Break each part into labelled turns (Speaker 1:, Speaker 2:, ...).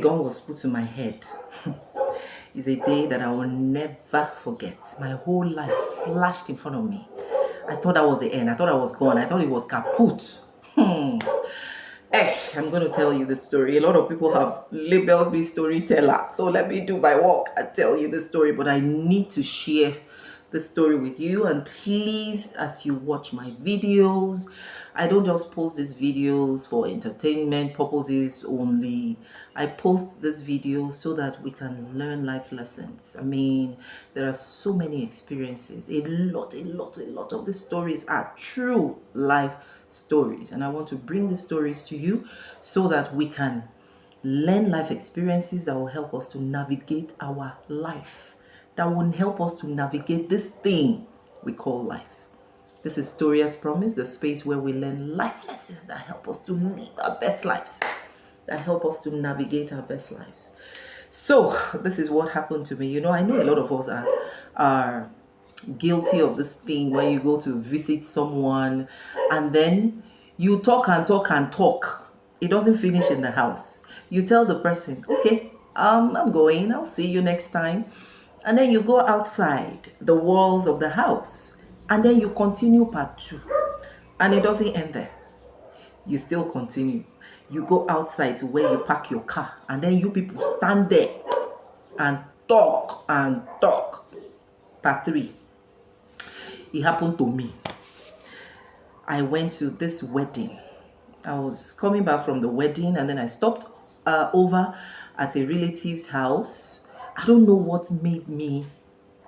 Speaker 1: gun was put to my head is a day that I will never forget. My whole life flashed in front of me. I thought that was the end. I thought I was gone. I thought it was kaput. I'm going to tell you the story. A lot of people have labeled me storyteller. So let me do my work and tell you the story. But I need to share the story with you. And please, as you watch my videos, I don't just post these videos for entertainment purposes only. I post this video so that we can learn life lessons. I mean, there are so many experiences. A lot of the stories are true life stories. And I want to bring the stories to you so that we can learn life experiences that will help us to navigate our life, that will help us to navigate this thing we call life. This is TORIA'S Promise, the space where we learn life lessons that help us to live our best lives, that help us to navigate our best lives. So this is what happened to me. You know, I know a lot of us are guilty of this thing where you go to visit someone and then you talk and talk and talk. It doesn't finish in the house. You tell the person, okay, I'm going, I'll see you next time. And then you go outside the walls of the house and then you continue part 2. And it doesn't end there. You still continue. You go outside to where you park your car and then you people stand there and talk and talk. Part 3. It happened to me. I went to this wedding. I was coming back from the wedding and then I stopped over at a relative's house. I don't know what made me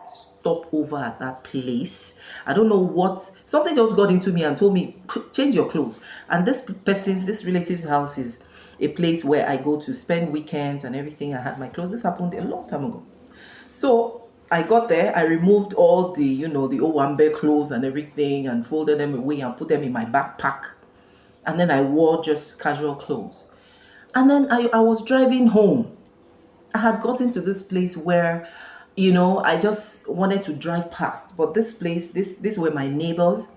Speaker 1: stop over at that place. I don't know what, something just got into me and told me, change your clothes. And this relative's house is a place where I go to spend weekends and everything. I had my clothes. This happened a long time ago. So I got there, I removed all the, the Owambe clothes and everything and folded them away and put them in my backpack. And then I wore just casual clothes. And then I was driving home. I had gotten to this place where, I just wanted to drive past. But this place, this were my neighbors.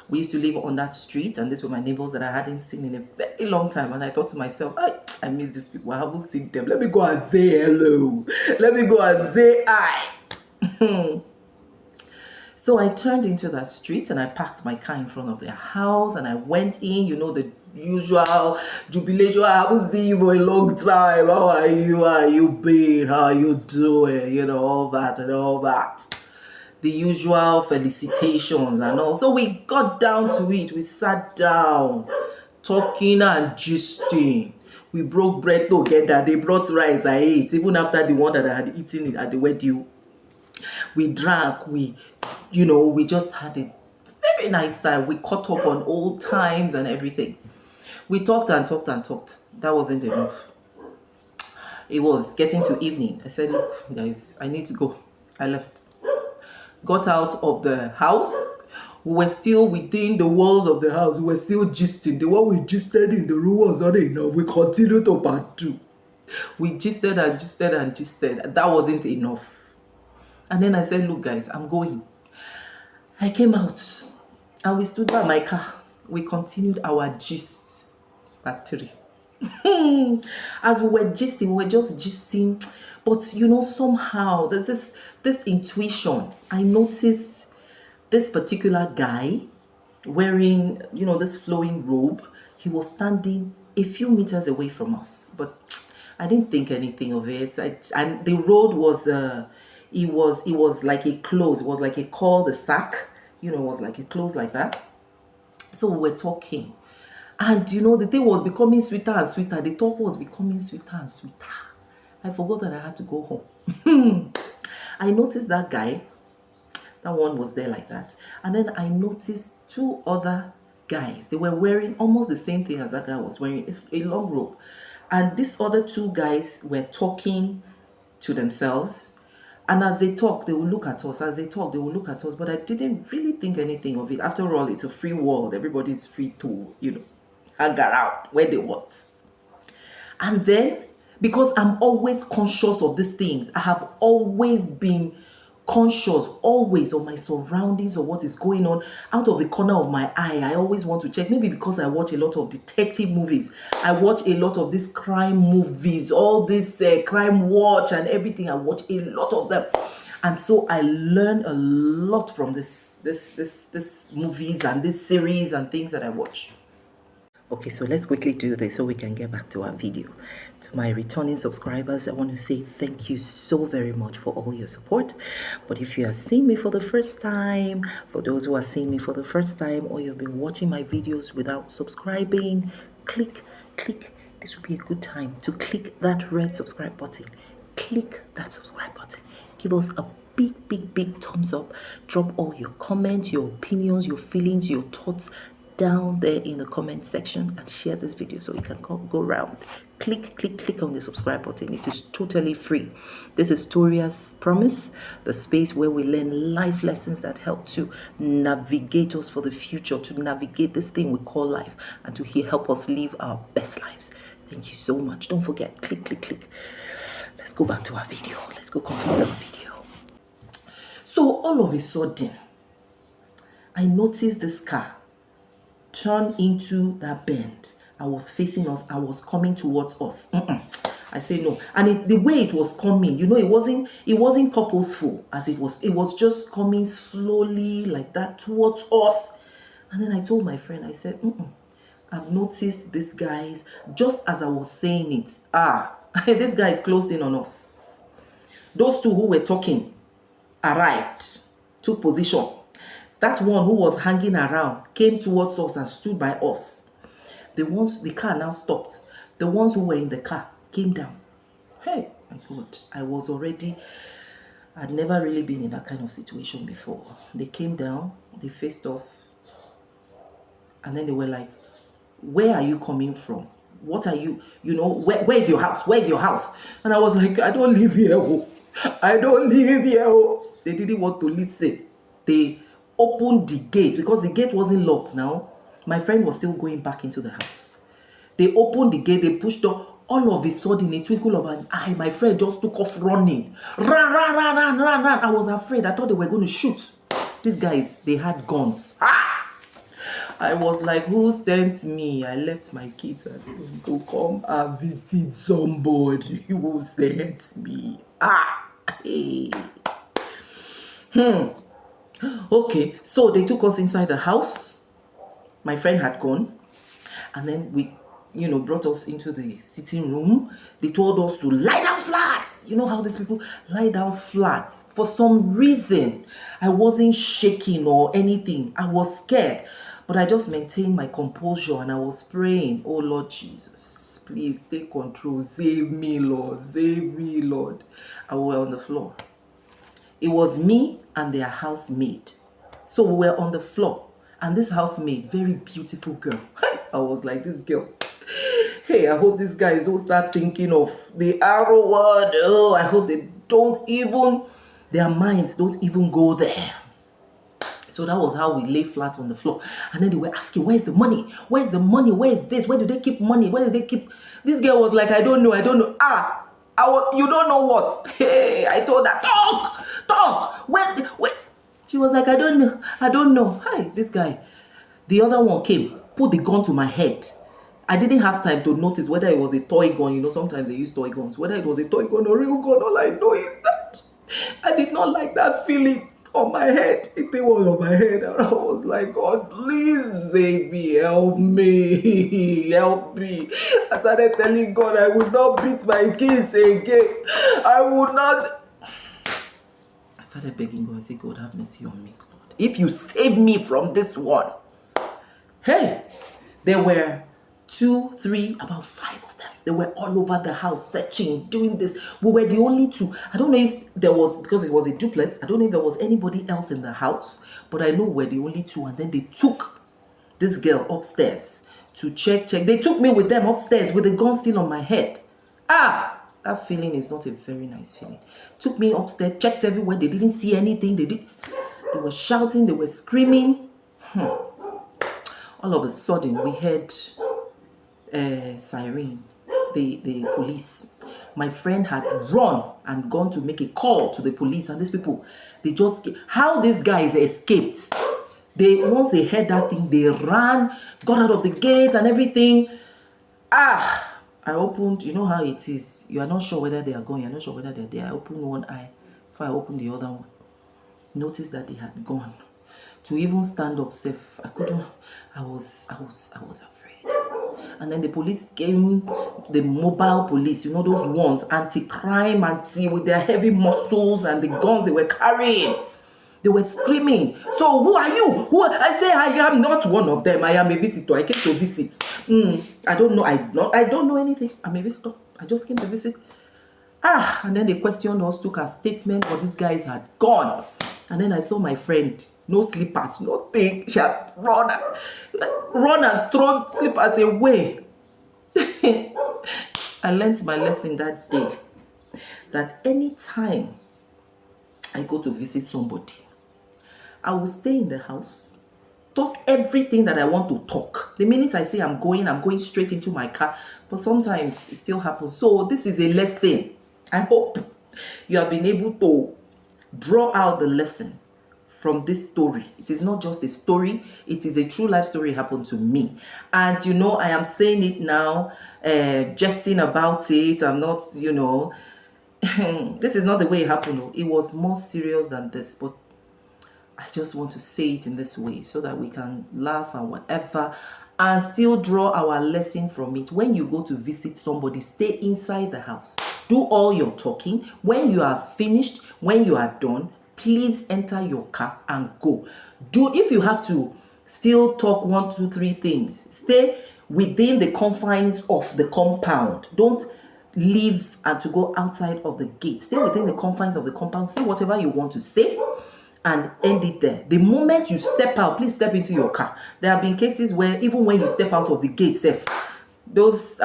Speaker 1: We used to live on that street, and these were my neighbors that I hadn't seen in a very long time. And I thought to myself, I miss these people. I haven't seen them. Let me go and say hello. Let me go and say hi. So I turned into that street and I parked my car in front of their house and I went in, the usual jubilation. I haven't seen you for a long time. How are you? How are you been? How are you doing? All that and all that. The usual felicitations and all. So we got down to it. We sat down, talking and gisting. We broke bread together. They brought rice. I ate, even after the one that I had eaten it at the wedding. We drank, we just had a very nice time. We caught up on old times and everything. We talked and talked and talked. That wasn't enough. It was getting to evening. I said, look, guys, I need to go. I left. Got out of the house. We were still within the walls of the house. We were still gisting. The one we gisted in the room was not enough. We continued to part 2. We gisted and gisted and gisted. That wasn't enough. And then I said, look, guys, I'm going. I came out and we stood by my car. We continued our gist. Part 3. As we were gisting, we were just gisting. But, somehow there's this intuition. I noticed this particular guy wearing, this flowing robe. He was standing a few meters away from us. But I didn't think anything of it. And the road was... It was like a close. It was like a cul-de-sac. It was like a close like that. So we were talking. And, the thing was becoming sweeter and sweeter. The talk was becoming sweeter and sweeter. I forgot that I had to go home. I noticed that guy. That one was there like that. And then I noticed 2 other guys. They were wearing almost the same thing as that guy was wearing, a long robe. And these other 2 guys were talking to themselves. And as they talk, they will look at us. As they talk, they will look at us. But I didn't really think anything of it. After all, it's a free world. Everybody is free to, hang around where they want. And then, because I'm always conscious of these things, I have always been conscious always of my surroundings or what is going on. Out of the corner of my eye, I always want to check. Maybe because I watch a lot of detective movies, I watch a lot of these crime movies, all this crime watch and everything. I watch a lot of them, and so I learn a lot from this movies and this series and things that I watch. Okay, so let's quickly do this so we can get back to our video. To my returning subscribers, I want to say thank you so very much for all your support. But if you are seeing me for the first time, for those who are seeing me for the first time, or you've been watching my videos without subscribing, click. This would be a good time to click that red subscribe button. Click that subscribe button. Give us a big thumbs up. Drop all your comments, your opinions, your feelings, your thoughts down there in the comment section, and share this video so it can go around. Click on the subscribe button. It is totally free. This is TORIA'S Promise, the space where we learn life lessons that help to navigate us for the future, to navigate this thing we call life, and to help us live our best lives. Thank you so much. Don't forget, click. Let's go back to our video. Let's go continue our video. So all of a sudden, I noticed this car turn into that bend. I was facing us. I was coming towards us. I say no. And the way it was coming, you know, it wasn't purposeful as it was just coming slowly like that towards us. And then I told my friend, I said, I've noticed this guys, just as I was saying it, this guy is closed in on us. Those two who were talking arrived, took position. That one who was hanging around came towards us and stood by us. The car now stopped. The ones who were in the car came down. Hey, my God, I'd never really been in that kind of situation before. They came down, they faced us, and then they were like, where are you coming from? What are you, where's your house? Where's your house? And I was like, I don't live here. I don't live here. They didn't want to listen. They opened the gate because the gate wasn't locked now. My friend was still going back into the house. They opened the gate, they pushed up. All of a sudden, in a twinkle of an eye, my friend just took off running. Run. I was afraid. I thought they were going to shoot. These guys, they had guns. I was like, who sent me? I left my kids at home to come and visit somebody who sent me. Hey. Okay, so they took us inside the house. My friend had gone, and then we, brought us into the sitting room. They told us to lie down flat. You know how these people lie down flat. For some reason, I wasn't shaking or anything. I was scared, but I just maintained my composure and I was praying, oh Lord Jesus, please take control. Save me, Lord. Save me, Lord. And we were on the floor. It was me and their housemaid. So we were on the floor. And this housemaid, very beautiful girl. I was like, this girl. Hey, I hope these guys don't start thinking of the arrow word. Oh, I hope their minds don't even go there. So that was how we lay flat on the floor. And then they were asking, where's the money? Where's the money? Where's this? Where do they keep money? Where do they keep? This girl was like, I don't know. You don't know what? Hey, I told her, talk. Where? She was like, I don't know. Hi, this guy. The other one came, put the gun to my head. I didn't have time to notice whether it was a toy gun. Sometimes they use toy guns. Whether it was a toy gun or a real gun, all I know is that I did not like that feeling on my head. It was on my head, and I was like, God, please save me, help me. I started telling God I would not beat my kids again. I would not. I started begging God. I said, God, have mercy on me, Lord. If you save me from this one. Hey, there were 2, 3, about 5 of them. They were all over the house searching, doing this. We were the only 2. I don't know if there was, because it was a duplex, I don't know if there was anybody else in the house, but I know we're the only 2. And then they took this girl upstairs to check. They took me with them upstairs with the gun still on my head. That feeling is not a very nice feeling. Took me upstairs, checked everywhere. They didn't see anything. They were shouting, they were screaming. All of a sudden, we heard siren. The police. my friend had run and gone to make a call to the police, and these people, they just, how these guys escaped. Once they heard that thing, they ran, got out of the gate and everything. I opened, you know how it is. You are not sure whether they are going, you're not sure whether they're there. I opened one eye, before I opened the other one. Noticed that they had gone. To even stand up safe, I couldn't. I was afraid. And then the police came, the mobile police, you know, those ones, anti-crime, with their heavy muscles and the guns they were carrying. They were screaming. So who are you? I say I am not one of them. I am a visitor. I came to visit. I don't know. I don't know anything. I'm a visitor. I just came to visit. And then they questioned us, took our statement, but these guys had gone. And then I saw my friend, no slippers, nothing. She had run and thrown slippers away. I learned my lesson that day, that anytime I go to visit somebody, I will stay in the house, talk everything that I want to talk. The minute I say I'm going straight into my car. But sometimes it still happens. So this is a lesson. I hope you have been able to draw out the lesson from this story. It is not just a story, it is a true life story happened to me. And you know, I am saying it now, jesting about it. I'm not, you know, this is not the way it happened. It was more serious than this, but I just want to say it in this way so that we can laugh and whatever and still draw our lesson from it. When you go to visit somebody, stay inside the house. Do all your talking. When you are finished, when you are done, please enter your car and go. If you have to still talk 1, 2, 3 things, stay within the confines of the compound. Don't leave and to go outside of the gate. Stay within the confines of the compound. Say whatever you want to say and end it there. The moment you step out, please step into your car. There have been cases where even when you step out of the gate, those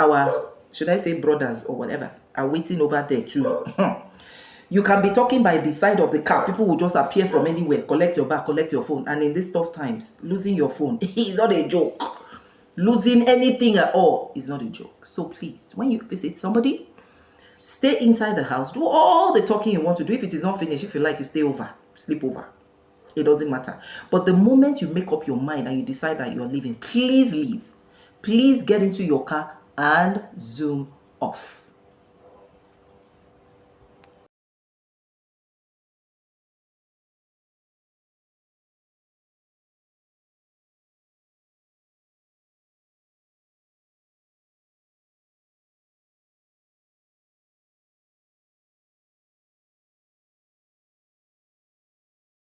Speaker 1: should I say brothers or whatever, are waiting over there too. You can be talking by the side of the car. People will just appear from anywhere, collect your bag, collect your phone. And in these tough times, losing your phone is not a joke. Losing anything at all is not a joke. So please, when you visit somebody, stay inside the house. Do all the talking you want to do. If it is not finished, if you like, you stay over, sleep over. It doesn't matter. But the moment you make up your mind and you decide that you're leaving, please leave. Please get into your car and zoom off.